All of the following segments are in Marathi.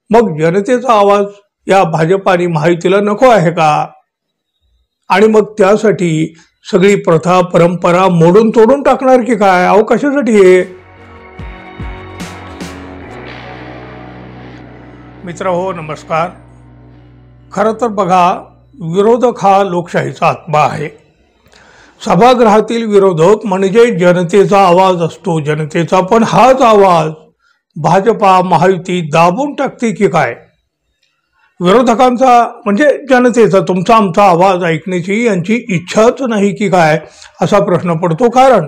मग जनतेचा आवाज या भाजप आणि महायुतीला नको आहे का? आणि मग त्यासाठी सगळी प्रथा परंपरा मोडून तोडून टाकणार की काय? अहो कशासाठी हे? मित्र हो, नमस्कार. खरं तर बघा, विरोधक हा लोकशाहीचा आत्मा आहे. सभागृहातील विरोधक म्हणजे जनतेचा आवाज असतो. जनतेचा पण हाच आवाज भाजपा महायुती दाबून टाकते की काय? विरोधकांचा म्हणजे जनतेचा, तुमचा आमचा आवाज ऐकण्याची यांची इच्छाच नाही की काय, असा प्रश्न पडतो. कारण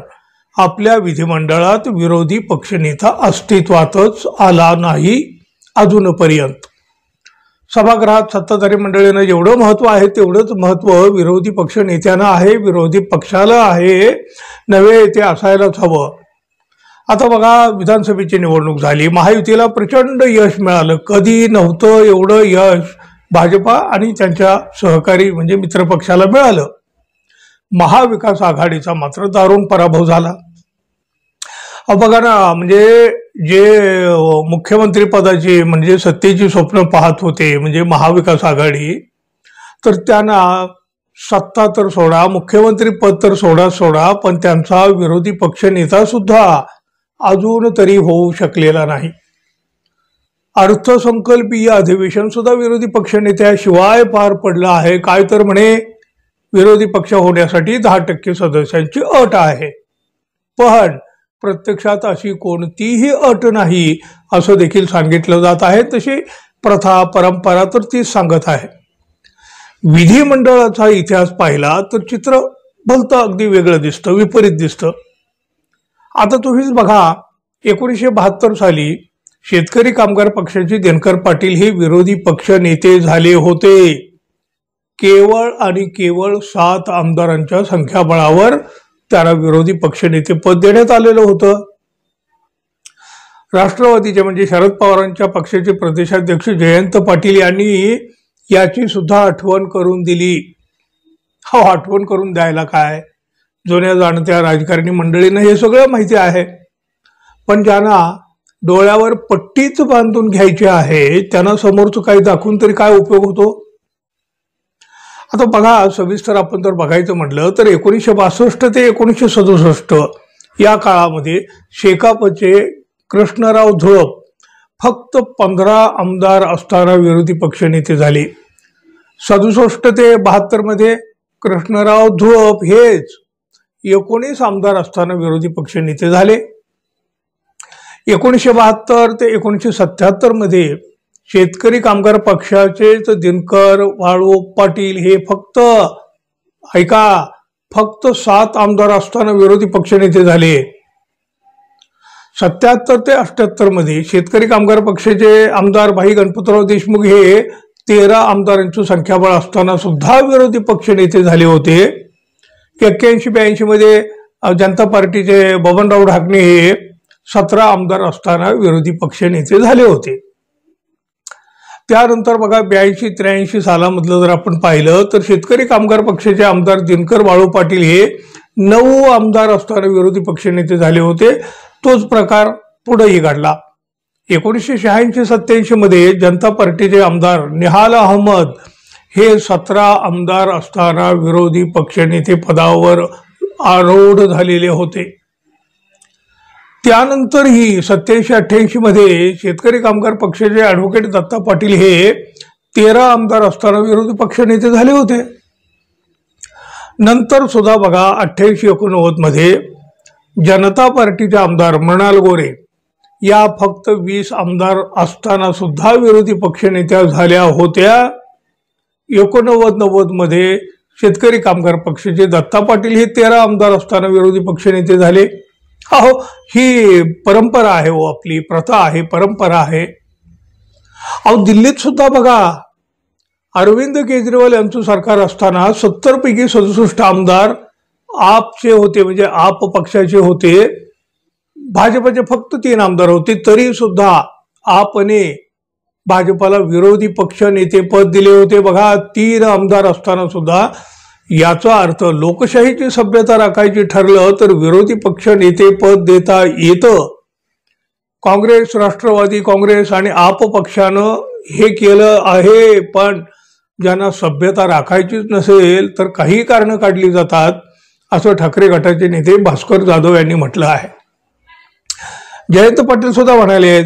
आपल्या विधिमंडळात विरोधी पक्षनेता अस्तित्वातच आला नाही अजूनपर्यंत. सभागृहात सत्ताधारी मंडळींना जेवढं महत्व आहे तेवढंच महत्व विरोधी पक्ष नेत्यांना आहे, विरोधी पक्षाला आहे. नव्हे, ते असायलाच हवं. आता बघा, विधानसभेची निवडणूक झाली, महायुतीला प्रचंड यश मिळालं. कधी नव्हतं एवढं यश भाजपा आणि त्यांच्या सहकारी म्हणजे मित्रपक्षाला मिळालं. महाविकास आघाडीचा मात्र दारुण पराभव झाला. बघा ना, म्हणजे जे मुख्यमंत्री पदाची म्हणजे सत्तेची स्वप्न पाहत होते म्हणजे महाविकास आघाडी, तर त्यांना सत्ता तर सोडा, मुख्यमंत्री पद तर सोडा, पण त्यांचा विरोधी पक्ष नेता सुद्धा अजून तरी होऊ शकलेला नाही. अर्थसंकल्पीय अधिवेशन सुद्धा विरोधी पक्ष नेत्याशिवाय पार पडलं आहे. काय तर म्हणे, विरोधी पक्ष होण्यासाठी 10% सदस्यांची अट आहे. पण प्रत्यक्षात अशी कोणतीही अट नाही असं देखील सांगितलं जात आहे. तशी प्रथा परंपरा तर तीच सांगत आहे. विधिमंडळाचा इतिहास पाहिला तर चित्र भलतं अगदी वेगळं दिसतं, विपरीत दिसतं. आता तुम्हीच बघा, 1972 साली शेतकरी कामगार पक्षाचे दिनकर पाटील हे विरोधी पक्ष नेते झाले होते. केवळ आणि केवळ 7 आमदारांच्या संख्याबळावर त्यांना विरोधी पक्षनेते पद देण्यात आलेलं होतं. राष्ट्रवादीचे म्हणजे शरद पवारांच्या पक्षाचे प्रदेशाध्यक्ष जयंत पाटील यांनी याची सुद्धा आठवण करून दिली. आठवण करून द्यायला काय, जुन्या जाणत्या राजकारणी मंडळींना हे सगळं माहिती आहे. पण ज्यांना डोळ्यावर पट्टीच बांधून घ्यायची आहे त्यांना समोरचं काही दाखवून तरी काय उपयोग होतो? आता बघा, सविस्तर आपण जर बघायचं म्हटलं तर 1962 ते 1967 या काळामध्ये शेकापचे कृष्णराव धुळप फक्त 15 आमदार असताना विरोधी पक्षनेते झाले. 67 ते 72 मध्ये कृष्णराव धुळप हेच 19 आमदार असताना विरोधी पक्षनेते झाले. 1972 ते 1977 मध्ये शेतकरी कामगार पक्षाचे दिनकर वाळू पाटील हे फक्त 7 आमदार असताना विरोधी पक्षनेते झाले. 77 ते 78 मध्ये शेतकरी कामगार पक्षाचे आमदार भाई गणपतराव देशमुख हे 13 आमदारांचं संख्याबळ असताना सुद्धा विरोधी पक्षनेते झाले होते. 81-82 मध्ये जनता पार्टीचे बबनराव ढाकणे हे 17 आमदार असताना विरोधी पक्षनेते झाले होते. त्यानंतर बघा, 82-83 सालामधलं जर आपण पाहिलं तर शेतकरी कामगार पक्षाचे आमदार दिनकर वाळू पाटील हे 9 आमदार असताना विरोधी पक्षनेते झाले होते. तोच प्रकार पुढेही घडला. 1986-87 मध्ये जनता पार्टीचे आमदार निहाल अहमद हे 17 आमदार असताना विरोधी पक्षनेते पदावर आरूढ झालेले होते. त्यानंतरही 87-88 मध्ये शेतकरी कामगार पक्षाचे ॲडव्होकेट दत्ता पाटील हे 13 आमदार असताना विरोधी पक्षनेते झाले होते. नंतर सुद्धा बघा, 88-89 मध्ये जनता पार्टीचे आमदार मृणाल गोरे या फक्त 20 आमदार असताना सुद्धा विरोधी पक्षनेत्या झाल्या होत्या. 89-90 मध्ये शेतकरी कामगार पक्षाचे दत्ता पाटील हे 13 आमदार असताना विरोधी पक्षनेते झाले. ही परंपरा आहे हो, आपली प्रथा आहे, परंपरा आहे. दिल्लीत सुद्धा बघा, अरविंद केजरीवाल यांचं सरकार असताना 70 पैकी 67 आमदार आपचे होते, म्हणजे आप पक्षाचे होते. भाजपचे फक्त 3 आमदार होते. तरी सुद्धा आपने भाजपला विरोधी पक्ष नेते पद दिले होते. बघा, 3 आमदार असताना सुद्धा. याचा अर्थ लोकशाहीची सभ्यता राखायची ठरलं तर विरोधी पक्ष नेते पद देता येतं. काँग्रेस, राष्ट्रवादी काँग्रेस आणि आप पक्षानं हे केलं आहे, पण ज्यांना सभ्यता राखायचीच नसेल तर काही कारणं काढली जातात, असं ठाकरे गटाचे नेते भास्कर जाधव यांनी म्हटलं आहे. जयंत पाटील सुद्धा म्हणाले,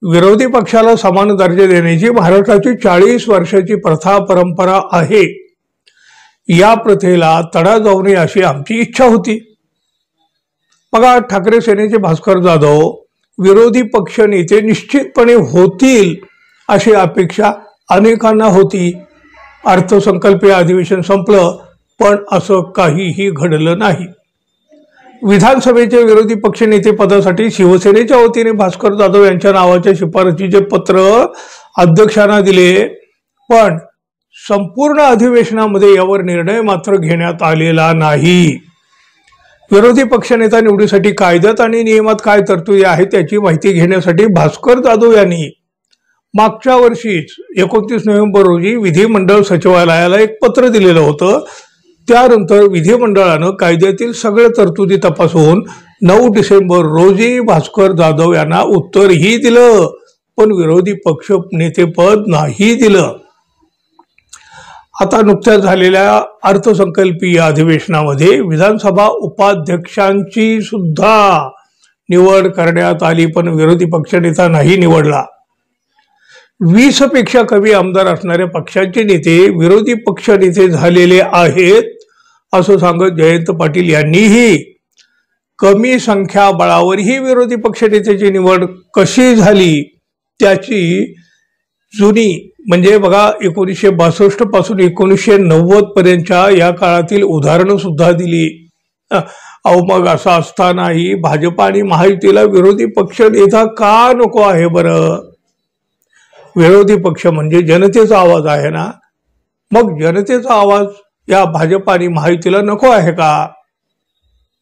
विरोधी पक्षाला समान दर्जा देण्याची महाराष्ट्राची 40 वर्षाची प्रथा परंपरा आहे. या प्रथेला तडा जाऊ नये अशी आमची इच्छा होती. बघा, ठाकरे सेनेचे भास्कर जाधव विरोधी पक्ष नेते निश्चितपणे होतील अशी अपेक्षा अनेकांना होती. अर्थसंकल्पीय अधिवेशन संपलं, पण असं काहीही घडलं नाही. विधानसभेचे विरोधी पक्षनेते पदासाठी शिवसेनेच्या वतीने भास्कर जाधव यांच्या नावाच्या शिफारसीचे पत्र अध्यक्षांना दिले, पण संपूर्ण अधिवेशनामध्ये यावर निर्णय मात्र घेण्यात आलेला नाही. विरोधी पक्षनेता निवडीसाठी कायद्यात आणि नियमात काय तरतुदी आहेत त्याची माहिती घेण्यासाठी भास्कर जाधव यांनी मागच्या वर्षीच 29 नोव्हेंबर रोजी विधिमंडळ सचिवालयाला एक पत्र दिलेलं होतं. त्यानंतर विधिमंडळानं कायद्यातील सगळ्या तरतुदी तपासून 9 डिसेंबर रोजी भास्कर जाधव यांना उत्तरही दिलं, पण विरोधी पक्ष नेतेपद नाही दिलं. आता नुकत्याच झालेल्या अर्थसंकल्पीय अधिवेशनामध्ये विधानसभा उपाध्यक्षांची सुद्धा निवड करण्यात आली, पण विरोधी पक्षनेता नाही निवडला. 20 पेक्षा कमी आमदार असणाऱ्या पक्षांचे नेते विरोधी पक्ष नेते झालेले आहेत असं सांगत जयंत पाटील यांनीही कमी संख्या बळावरही विरोधी पक्षनेत्याची निवड कशी झाली त्याची जुनी म्हणजे बघा 1962 पासून 1990 पर्यंतच्या या काळातील उदाहरणं सुद्धा दिली. अहो, मग असं असतानाही भाजप आणि महायुतीला विरोधी पक्ष नेता का नको आहे बरं? विरोधी पक्ष म्हणजे जनतेचा आवाज आहे ना, मग जनतेचा आवाज या भाजप आणि महायुतीला नको आहे का?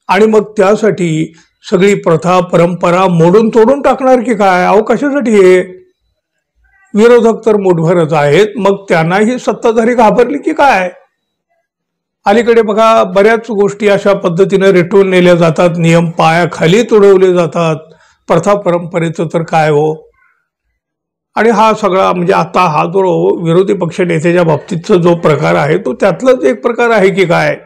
आणि मग त्यासाठी सगळी प्रथा परंपरा मोडून तोडून टाकणार की काय? अहो, कशासाठी हे? विरोधक तर मुठभरच आहेत, मग त्यांनाही सत्ताधारी घाबरली की काय? अलीकडे बघा, बऱ्याच गोष्टी अशा पद्धतीने रेटून नेल्या जातात, नियम पायाखाली तुडवले जातात. प्रथा परंपरेचं तर काय हो? आणि हा सगळा म्हणजे आता हा जो विरोधी पक्ष नेत्याच्या बाबतीतचा जो प्रकार आहे तो त्यातलाच एक प्रकार आहे की काय?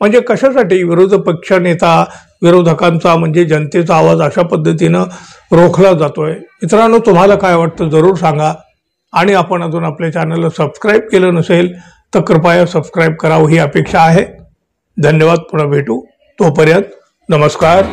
म्हणजे कशासाठी विरोधी पक्ष नेता विरोधकांचा म्हणजे जनतेचा आवाज अशा पद्धतीनं रोखला जातोय? मित्रांनो, तुम्हाला काय वाटतं जरूर सांगा. आणि आपण अजून आपल्या चॅनलला सबस्क्राईब केलं नसेल तर कृपया सबस्क्राईब करावं ही अपेक्षा आहे. धन्यवाद. पुन्हा भेटू. तोपर्यंत नमस्कार.